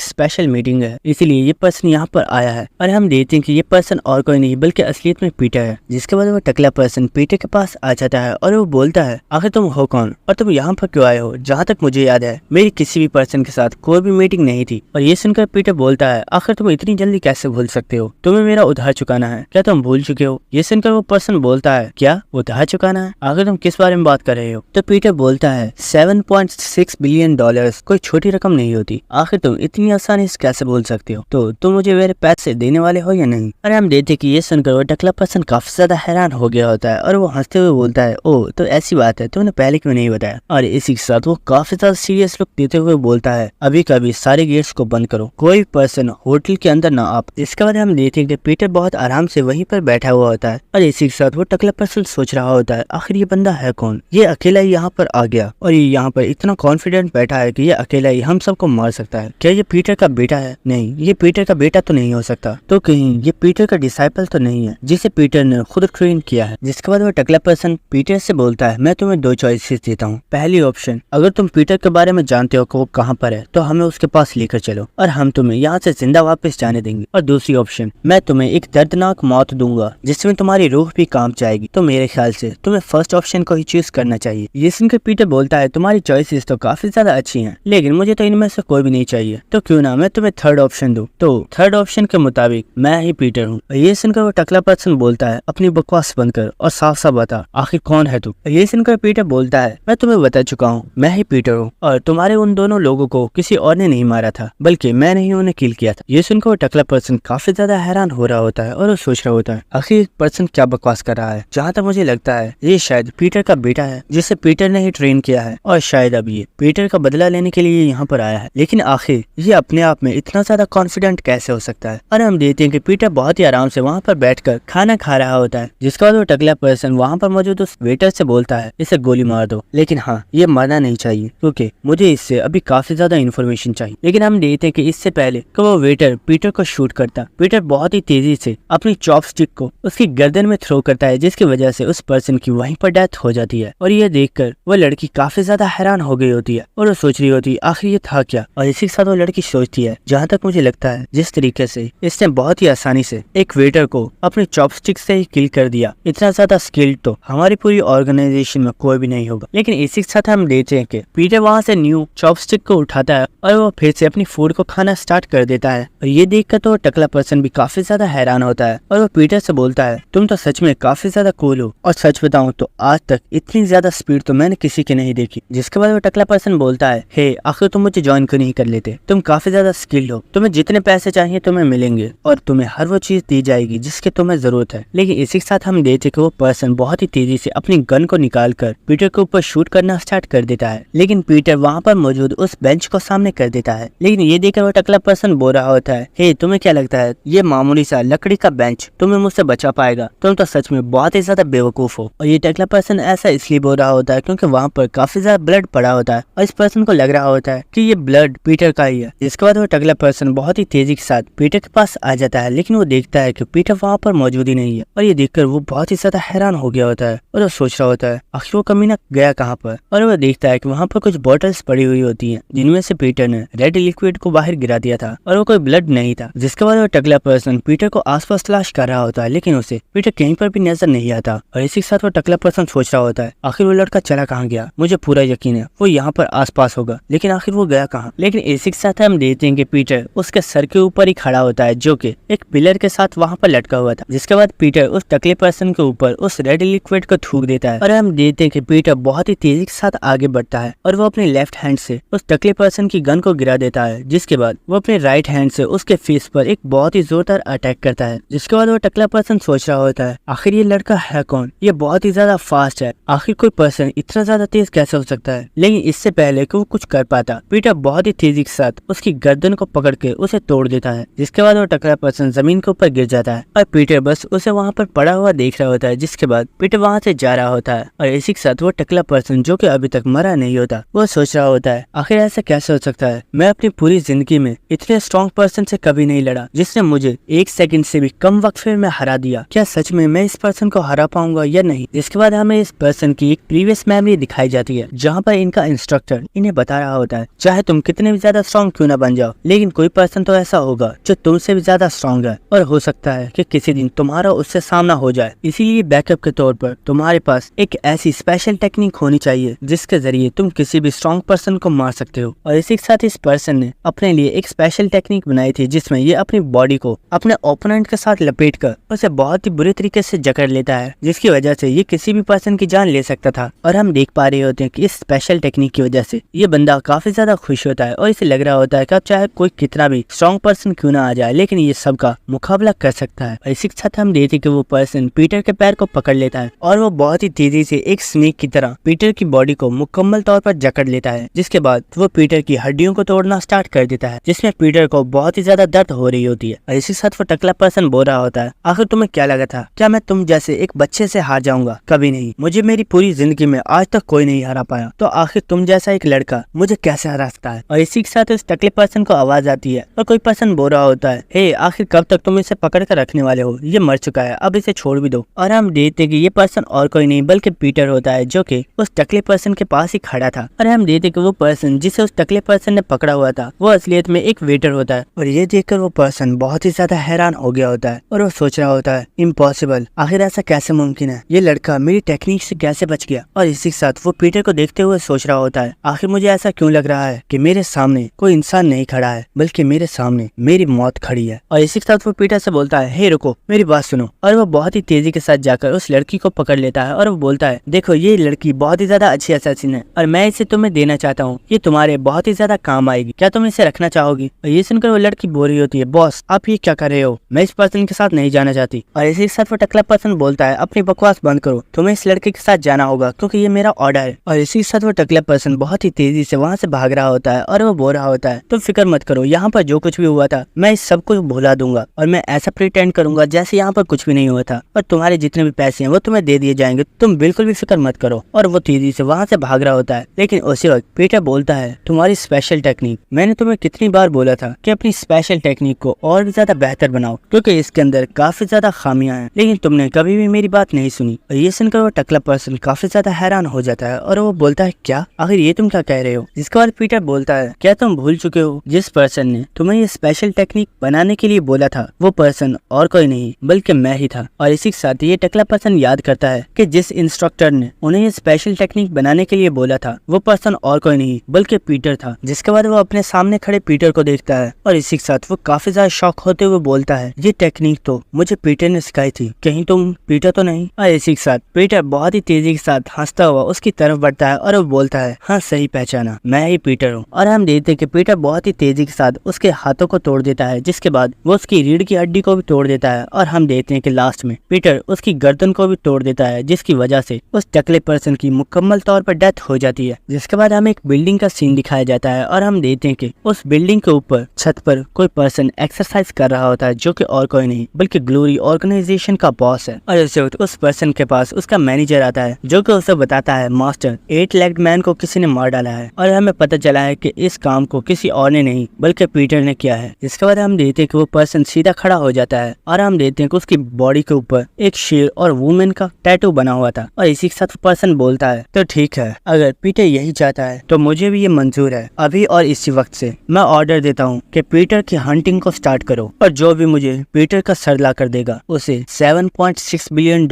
Speaker 1: स्पेशल मीटिंग है, इसीलिए ये पर्सन यहाँ पर आया है। और हम देखते हैं कि ये पर्सन और कोई नहीं बल्कि असलियत में पीटर है। जिसके बाद वो टकला पर्सन पीटर के पास आ जाता है और वो बोलता है आखिर तुम हो कौन और तुम यहाँ पर क्यों आए हो। जहाँ तक मुझे याद है मेरी किसी भी पर्सन के साथ कोई भी मीटिंग नहीं थी। और ये सुनकर पीटर बोलता है आखिर तुम इतनी जल्दी कैसे भूल सकते हो, तुम्हें मेरा उधार चुकाना है, क्या तुम भूल चुके हो। ये सुनकर वो पर्सन बोलता है क्या उधार चुकाना है, आखिर तुम किस बारे में बात कर रहे हो। तो पीटर बोलता है 7.6 बिलियन डॉलर्स कोई छोटी रकम नहीं होती, आखिर तुम इतनी आसानी से कैसे भूल सकते हो, तो तुम मुझे मेरे पैसे देने वाले हो या नहीं। और हम देखते कि ये सुनकर वो टकला पर्सन काफी ज्यादा हैरान हो गया होता है और वो हंसते हुए बोलता है ओ तो ऐसी बात है, तुमने पहले क्यों नहीं बताया। और इसी के साथ वो काफी ज्यादा सीरियस लुक देते हुए बोलता है अभी कभी सारे गेट्स को बंद करो, कोई पर्सन होटल के अंदर ना आप। इसके बाद हम देखते हैं कि पीटर बहुत आराम से वहीं पर बैठा हुआ होता है और इसी के साथ वो टकला पर्सन सोच रहा होता है आखिर ये बंदा है कौन, ये अकेला ही यहाँ पर आ गया और ये यहाँ पर इतना कॉन्फिडेंट बैठा है कि ये अकेला ही हम सबको मार सकता है। क्या ये पीटर का बेटा है? नहीं, ये पीटर का बेटा तो नहीं हो सकता। तो कहीं ये पीटर का डिसाइपल तो नहीं है जिसे पीटर ने खुद ट्रेन किया है। जिसके बाद वो टकला पर्सन पीटर से बोलता है मैं तुम्हें दो चॉइसेस देता हूँ। पहली ऑप्शन, अगर तुम पीटर के बारे में जानते हो कि वो कहाँ पर है तो हमें उसके पास लेकर चलो और हम तुम्हें यहाँ से जिंदा वापस जाने देंगे। और दूसरी ऑप्शन, मैं तुम्हें एक दर्दनाक मौत दूंगा जिसमें तुम्हारी रूह भी काम जाएगी। तो मेरे ख्याल से तुम्हें फर्स्ट ऑप्शन को ही चूज करना चाहिए। ये सुनकर पीटर बोलता है तुम्हारी चॉइसेस तो काफी ज्यादा अच्छी हैं, लेकिन मुझे तो इनमें से कोई भी नहीं चाहिए, तो क्यों ना मैं तुम्हें थर्ड ऑप्शन दूं। तो थर्ड ऑप्शन के मुताबिक मैं ही पीटर हूँ। ये सुनकर वो टकला पर्सन बोलता है अपनी बकवास बंद कर और साफ साफ बता आखिर कौन है तू। ये सुनकर पीटर बोलता है मैं तुम्हें बता चुका हूँ, मैं ही पीटर हूँ और तुम्हारे उन दोनों लोगों को किसी और ने नहीं मारा था, बल्कि मैंने ही उन्हें किल किया था। ये सुनकर वो टकला पर्सन काफी ज्यादा हैरान हो रहा होता है और वो सोच रहा होता है आखिर पर्सन क्या बकवास कर रहा है। जहाँ तक मुझे लगता है ये शायद पीटर का बेटा है जिसे पीटर ने ही ट्रेन किया है और शायद अब ये पीटर का बदला लेने के लिए यहाँ पर आया है। लेकिन आखिर ये अपने आप में इतना ज्यादा कॉन्फिडेंट कैसे हो सकता है। और हम देखते हैं कि पीटर बहुत ही आराम से वहाँ पर बैठकर खाना खा रहा होता है। जिसके बाद वो टकला पर्सन वहाँ पर मौजूद उस वेटर से बोलता है इसे गोली मार दो, लेकिन हाँ ये मरना नहीं चाहिए क्योंकि मुझे इससे अभी काफी ज्यादा इन्फॉर्मेशन चाहिए। लेकिन हम देखते हैं कि इससे पहले कि वो वेटर पीटर को शूट करता, पीटर बहुत ही तेजी से अपनी चॉपस्टिक को उसकी गर्दन में थ्रो करता है, जिसकी वजह से उस पर्सन की वहीं पर डेथ हो जाती है। और ये देखकर वो लड़की काफी ज्यादा हैरान हो गई होती है और वो सोच रही होती है आखिर ये था क्या। और इसी के साथ वो लड़की सोचती है जहाँ तक मुझे लगता है जिस तरीके से इसने बहुत ही आसानी से एक वेटर को अपनी चॉपस्टिक से ही किल कर दिया, इतना ज्यादा स्किल्ड तो हमारी पूरी ऑर्गेनाइजेशन में कोई भी नहीं होगा। लेकिन इसी के साथ हम देखते हैं कि पीटर वहाँ से न्यू चॉपस्टिक को उठाता है और वो फिर से अपनी फूड को खाना स्टार्ट कर देता है। और ये देखकर तो टकला पर्सन भी काफी ज्यादा हैरान होता है और वो पीटर से बोलता है तुम तो सच में काफी ज्यादा कूल हो, और सच बताऊं तो आज तक इतनी ज्यादा स्पीड तो मैंने किसी की नहीं देखी। जिसके बाद वो टकला पर्सन बोलता है हे आखिर तुम मुझे ज्वाइन क्यों नहीं कर लेते, तुम काफी ज्यादा स्किल्ड हो, तुम्हें जितने पैसे चाहिए तुम्हें मिलेंगे और तुम्हें हर वो चीज दी जाएगी जिसकी तुम्हें जरूरत है। लेकिन इसी के साथ हम देखते कि वो पर्सन बहुत ही तेजी से अपनी गन को निकाल कर पीटर के ऊपर शूट करना स्टार्ट कर देता है। लेकिन पीटर वहाँ पर मौजूद उस बेंच को सामने कर देता है। लेकिन ये देखकर वो टकला पर्सन बोल रहा होता है हे तुम्हें क्या लगता है ये मामूली सा लकड़ी का बेंच तुम्हें मुझसे बचा पाएगा, तुम तो सच में बहुत ही ज्यादा बेवकूफ हो। और ये टकला पर्सन ऐसा इसलिए बोल रहा होता है क्योंकि वहाँ पर काफी ज्यादा ब्लड पड़ा होता है और इस पर्सन को लग रहा होता है कि ये ब्लड पीटर का ही है। इसके बाद वो टकला पर्सन बहुत ही तेजी के साथ पीटर के पास आ जाता है, लेकिन वो देखता है कि पीटर वहाँ पर मौजूद ही नहीं है। और ये देखकर वो बहुत ही ज्यादा हैरान हो गया होता है और वो सोच रहा होता है आखिर वो कमीना गया कहाँ पर। और वो देखता है कि वहाँ पर कुछ बॉटल्स पड़ी हुई होती हैं जिनमें से पीटर ने रेड लिक्विड को बाहर गिरा दिया था और वो कोई ब्लड नहीं था। जिसके बाद वो टकला पर्सन पीटर को आसपास तलाश कर रहा होता है, लेकिन उसे पीटर कहीं पर भी नजर नहीं आता। और इसी के साथ वो टकला पर्सन सोच रहा होता है आखिर वो लड़का चला कहाँ गया, मुझे पूरा यकीन है वो यहाँ पर आसपास होगा, लेकिन आखिर वो गया कहाँ। लेकिन इसी के साथ हम देखते हैं कि पीटर उसके सर के ऊपर ही खड़ा होता है जो कि एक पिलर के साथ वहाँ पर लटका हुआ था। जिसके बाद पीटर उस टकले पर्सन के ऊपर उस रेड लिक्विड को थूक देता है और हम देखते हैं कि पीटर बहुत ही तेजी के साथ आगे बढ़ता है और वो अपने लेफ्ट हैंड से उस टकले पर्सन की गन को गिरा देता है। जिसके बाद वो अपने राइट हैंड से उसके फेस पर एक बहुत ही जोरदार अटैक करता है। जिसके बाद वो टकला पर्सन सोच रहा होता है आखिर ये लड़का है कौन, ये बहुत ही ज्यादा फास्ट है, आखिर कोई पर्सन इतना ज्यादा तेज कैसे हो सकता है। लेकिन इससे पहले कि वो कुछ कर पाता पीटर बहुत ही तेजी के साथ उसकी गर्दन को पकड़ के उसे तोड़ देता है। जिसके बाद वो टकला पर्सन जमीन के ऊपर गिर जाता है और पीटर बस उसे वहाँ पर पड़ा हुआ देख रहा होता है। जिसके बाद पीटर वहाँ से जा रहा होता है और इसी के साथ वो टकला पर्सन जो कि अभी तक मरा नहीं होता वो सोच सोच रहा होता है आखिर ऐसा कैसे हो सकता है, मैं अपनी पूरी जिंदगी में इतने स्ट्रॉन्ग पर्सन से कभी नहीं लड़ा जिसने मुझे 1 सेकंड से भी कम वक्त में हरा दिया। क्या सच में मैं इस पर्सन को हरा पाऊंगा या नहीं। इसके बाद हमें इस पर्सन की एक प्रीवियस मेमोरी दिखाई जाती है जहाँ पर इनका इंस्ट्रक्टर इन्हें बता रहा होता है चाहे तुम कितने भी ज्यादा स्ट्रॉन्ग क्यों ना बन जाओ, लेकिन कोई पर्सन तो ऐसा होगा जो तुमसे भी ज्यादा स्ट्रॉन्ग है और हो सकता है कि किसी दिन तुम्हारा उससे सामना हो जाए। इसीलिए बैकअप के तौर पर तुम्हारे पास एक ऐसी स्पेशल टेक्निक होनी चाहिए जिसके जरिए तुम किसी भी स्ट्रॉन्ग पर्सन को मार सकते हो। और इसी के साथ इस पर्सन ने अपने लिए एक स्पेशल टेक्निक बनाई थी जिसमें ये अपनी बॉडी को अपने ओपोनेंट के साथ लपेटकर उसे बहुत ही बुरे तरीके से जकड़ लेता है, जिसकी वजह से ये किसी भी पर्सन की जान ले सकता था। और हम देख पा रहे होते हैं कि इस स्पेशल टेक्निक की वजह से ये बंदा काफी ज्यादा खुश होता है और इसे लग रहा होता है कि अब चाहे कोई कितना भी स्ट्रॉन्ग पर्सन क्यों ना आ जाए लेकिन ये सबका मुकाबला कर सकता है। और इसी के साथ हम देखते कि वो पर्सन पीटर के पैर को पकड़ लेता है और वो बहुत ही तेजी से एक स्नेक की तरह पीटर की बॉडी को मुकम्मल तौर पर जकड़ लेता है, जिसके बाद वो पीटर की हड्डियों को तोड़ना स्टार्ट कर देता है, जिसमें पीटर को बहुत ही ज्यादा दर्द हो रही होती है। और इसी के साथ वो टकला पर्सन बोल रहा होता है आखिर तुम्हें क्या लगा था, क्या मैं तुम जैसे एक बच्चे से हार जाऊंगा? कभी नहीं, मुझे मेरी पूरी जिंदगी में आज तक कोई नहीं हरा पाया, तो आखिर तुम जैसा एक लड़का मुझे कैसे हरा सकता है। और इसी के साथ उस टकले पर्सन को आवाज आती है और कोई पर्सन बोल रहा होता है हे आखिर कब तक तुम इसे पकड़ कर रखने वाले हो, ये मर चुका है, अब इसे छोड़ भी दो। और हम देखते कि ये पर्सन और कोई नहीं बल्कि पीटर होता है जो कि उस टकले पर्सन के पास ही खड़ा था। और हम देखते कि वो पर्सन जिसे उस टकले पर्सन ने पकड़ा हुआ था वो असलियत में एक वेटर होता है। और ये देखकर वो पर्सन बहुत ही ज्यादा हैरान हो गया होता है और वो सोच रहा होता है इम्पॉसिबल, आखिर ऐसा कैसे मुमकिन है, ये लड़का मेरी टेक्निक से कैसे बच गया। और इसी के साथ वो पीटर को देखते हुए सोच रहा होता है आखिर मुझे ऐसा क्यों लग रहा है कि मेरे सामने कोई इंसान नहीं खड़ा है बल्कि मेरे सामने मेरी मौत खड़ी है। और इसी के साथ वो पीटर से बोलता है हे रुको, मेरी बात सुनो। और वो बहुत ही तेजी के साथ जाकर उस लड़की को पकड़ लेता है और वो बोलता है देखो ये लड़की बहुत ही ज्यादा अच्छी असैसिन है और मैं इसे तुम्हें देना चाहता हूँ, ये तुम्हारे बहुत ही ज्यादा काम आएगी, क्या तुम इसे रखना चाहोगी? और ये सुनकर वो लड़की बोल रही होती है बॉस आप ये क्या कर रहे हो, मैं इस पर्सन के साथ नहीं जाना चाहती। और इसी के साथ वो टकला पर्सन बोलता है अपनी बकवास बंद करो, तुम्हें इस लड़के के साथ जाना होगा क्योंकि ये मेरा ऑर्डर है। और इसी के साथ वो टकला पर्सन बहुत ही तेजी से वहाँ से भाग रहा होता है और वो बोल रहा होता है तुम फिक्र मत करो, यहाँ पर जो कुछ भी हुआ था मैं इस सब को भुला दूंगा और मैं ऐसा प्रिटेंड करूंगा जैसे यहाँ पर कुछ भी नहीं हुआ था और तुम्हारे जितने भी पैसे हैं वो तुम्हें दे दिए जाएंगे, तुम बिल्कुल भी फिक्र मत करो। और वो तेजी से वहाँ से भाग रहा होता है। लेकिन उसी वक्त पीटर बोलता है तुम्हारी स्पेशल टेक्निक, मैंने तुम्हें कितनी बार बोला था कि अपनी स्पेशल टेक्निक को और भी ज्यादा बेहतर बनाओ क्योंकि इसके अंदर काफी ज्यादा खामियां हैं, लेकिन तुमने कभी भी मेरी बात नहीं सुनी। और ये सुनकर वो टकला पर्सन काफी ज्यादा हैरान हो जाता है और वो बोलता है क्या, आखिर ये तुम क्या कह रहे हो? जिसके बाद पीटर बोलता है क्या तुम भूल चुके हो जिस पर्सन ने तुम्हें ये स्पेशल टेक्निक बनाने के लिए बोला था वो पर्सन और कोई नहीं बल्कि मैं ही था। और इसी के साथ ये टकला पर्सन याद करता है कि जिस इंस्ट्रक्टर ने उन्हें ये स्पेशल टेक्निक बनाने के लिए बोला था वो पर्सन और कोई नहीं बल्कि पीटर था। जिसके बाद वो अपने सामने खड़े पीटर को देखता है और इसी के साथ वो काफी ज्यादा शॉक होते हुए बोलता है ये टेक्निक तो मुझे पीटर ने सिखाई थी, कहीं तुम पीटर तो नहीं? और इसी के साथ पीटर बहुत ही तेजी के साथ हंसता हुआ उसकी तरफ बढ़ता है और वो बोलता है हाँ सही पहचाना, मैं ही पीटर हूँ। और हम देखते कि पीटर बहुत ही तेजी के साथ उसके हाथों को तोड़ देता है, जिसके बाद वो उसकी रीढ़ की हड्डी को भी तोड़ देता है। और हम देखते हैं कि लास्ट में पीटर उसकी गर्दन को भी तोड़ देता है, जिसकी वजह से उस टकले पर्सन की मुकम्मल तौर पर डेथ हो जाती है। जिसके बाद हमें एक बिल्डिंग का सीन दिखाया जाता है और हम देखते हैं कि उस बिल्डिंग के ऊपर छत पर कोई पर्सन एक्सरसाइज कर रहा होता है जो कि और कोई नहीं बल्कि ग्लोरी ऑर्गेनाइजेशन का बॉस है। और इस वक्त उस पर्सन के पास उसका मैनेजर आता है जो कि उसे बताता है मास्टर 8 लेग्ड मैन को किसी ने मार डाला है और हमें पता चला है कि इस काम को किसी और ने नहीं बल्कि पीटर ने किया है। जिसके बाद हम देखते हैं कि वो पर्सन सीधा खड़ा हो जाता है और हम देखते हैं कि उसकी बॉडी के ऊपर एक शेर और वुमेन का टैटू बना हुआ था। और इसी के साथ पर्सन बोलता है तो ठीक है, अगर पीटर यही चाहता है तो मुझे भी ये मंजूर है, अभी और इसी वक्त से मैं ऑर्डर देता हूँ कि पीटर की हंटिंग को स्टार्ट करो और जो भी मुझे पीटर का सर ला कर देगा उसे $7.6 बिलियन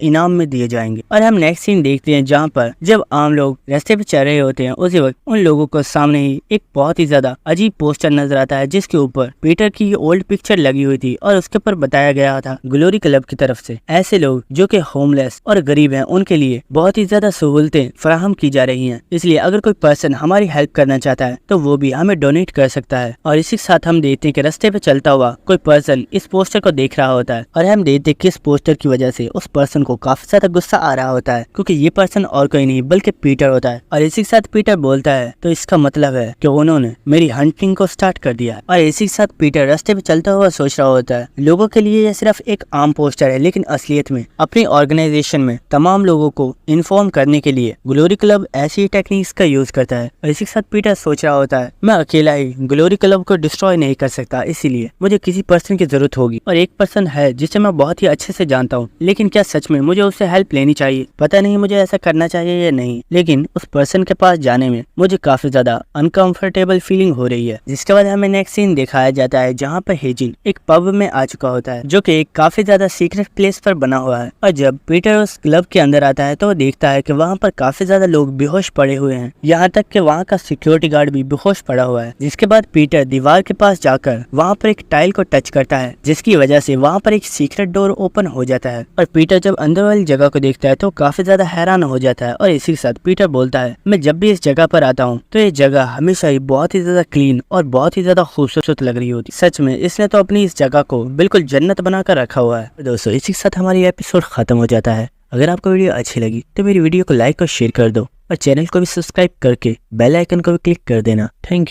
Speaker 1: इनाम में दिए जाएंगे। और हम नेक्स्ट सीन देखते हैं जहाँ पर जब आम लोग रास्ते पे चल रहे होते हैं उसी वक्त उन लोगों को सामने ही एक बहुत ही ज्यादा अजीब पोस्टर नजर आता है जिसके ऊपर पीटर की ओल्ड पिक्चर लगी हुई थी और उसके ऊपर बताया गया था ग्लोरी क्लब की तरफ से ऐसे लोग जो कि होमलेस और गरीब हैं उनके लिए बहुत ही ज्यादा सहूलतें फराहम की जा रही हैं, इसलिए अगर कोई पर्सन हमारी हेल्प करना चाहता है तो वो भी हमें डोनेट कर सकता है। और इसी के साथ हम देखते हैं कि रास्ते पे चलता हुआ कोई पर्सन इस पोस्टर को देख रहा होता है और हम देखते हैं कि इस पोस्टर की वजह से उस पर्सन को काफी ज्यादा गुस्सा आ रहा होता है क्योंकि ये पर्सन और कोई नहीं बल्कि पीटर होता है। और इसी के साथ पीटर बोलता है तो इसका मतलब है कि उन्होंने मेरी हंटिंग को स्टार्ट कर दिया है। और इसी के साथ पीटर रास्ते पे चलता हुआ सोच रहा होता है लोगों के लिए यह सिर्फ एक आम पोस्टर है, लेकिन असलियत में अपनी ऑर्गेनाइजेशन में तमाम लोगों को इन्फॉर्म करने के लिए ग्लोरी क्लब ऐसी टेक्निक्स का का यूज करता है। और इसी के साथ पीटर सोच रहा होता है मैं अकेला ही ग्लोरी क्लब को डिस्ट्रॉय नहीं कर सकता, इसीलिए मुझे किसी पर्सन की जरूरत होगी। और एक पर्सन है जिसे मैं बहुत ही अच्छे से जानता हूँ, लेकिन क्या सच में मुझे उससे हेल्प लेनी चाहिए? पता नहीं मुझे ऐसा करना चाहिए या नहीं, लेकिन उस पर्सन के पास जाने में मुझे काफी ज्यादा अनकंफर्टेबल फीलिंग हो रही है। जिसके बाद हमें नेक्स्ट सीन दिखाया जाता है जहाँ पर हेजिल एक पब में आ चुका होता है, जो कि एक काफी ज्यादा सीक्रेट प्लेस पर बना हुआ है। और जब पीटर उस क्लब के अंदर आता है तो वो देखता है कि वहाँ पर काफी ज्यादा लोग बेहोश पड़े हुए हैं, यहाँ तक कि वहाँ का सिक्योरिटी गार्ड भी बेहोश पड़ा हुआ है। जिसके बाद पीटर दीवार के पास जाकर वहाँ पर एक टाइल को टच करता है, जिसकी वजह से वहाँ पर एक सीक्रेट डोर ओपन हो जाता है। और पीटर जब अंदर वाली जगह को देखता है तो काफी ज्यादा हैरान हो जाता है। और इसी के साथ पीटर बोलता है मैं जब भी इस जगह पर आता हूँ तो ये जगह हमेशा ही बहुत ही ज्यादा क्लीन और बहुत ही ज्यादा खूबसूरत लग रही होती। सच में इसने तो अपनी इस जगह को बिल्कुल जन्नत बनाकर रखा हुआ है। दोस्तों इसी के साथ हमारी एपिसोड खत्म हो जाता है। अगर आपको वीडियो अच्छी लगी तो मेरी वीडियो को लाइक और शेयर कर दो और चैनल को भी सब्सक्राइब करके बेल आइकन को भी क्लिक कर देना। Thank you.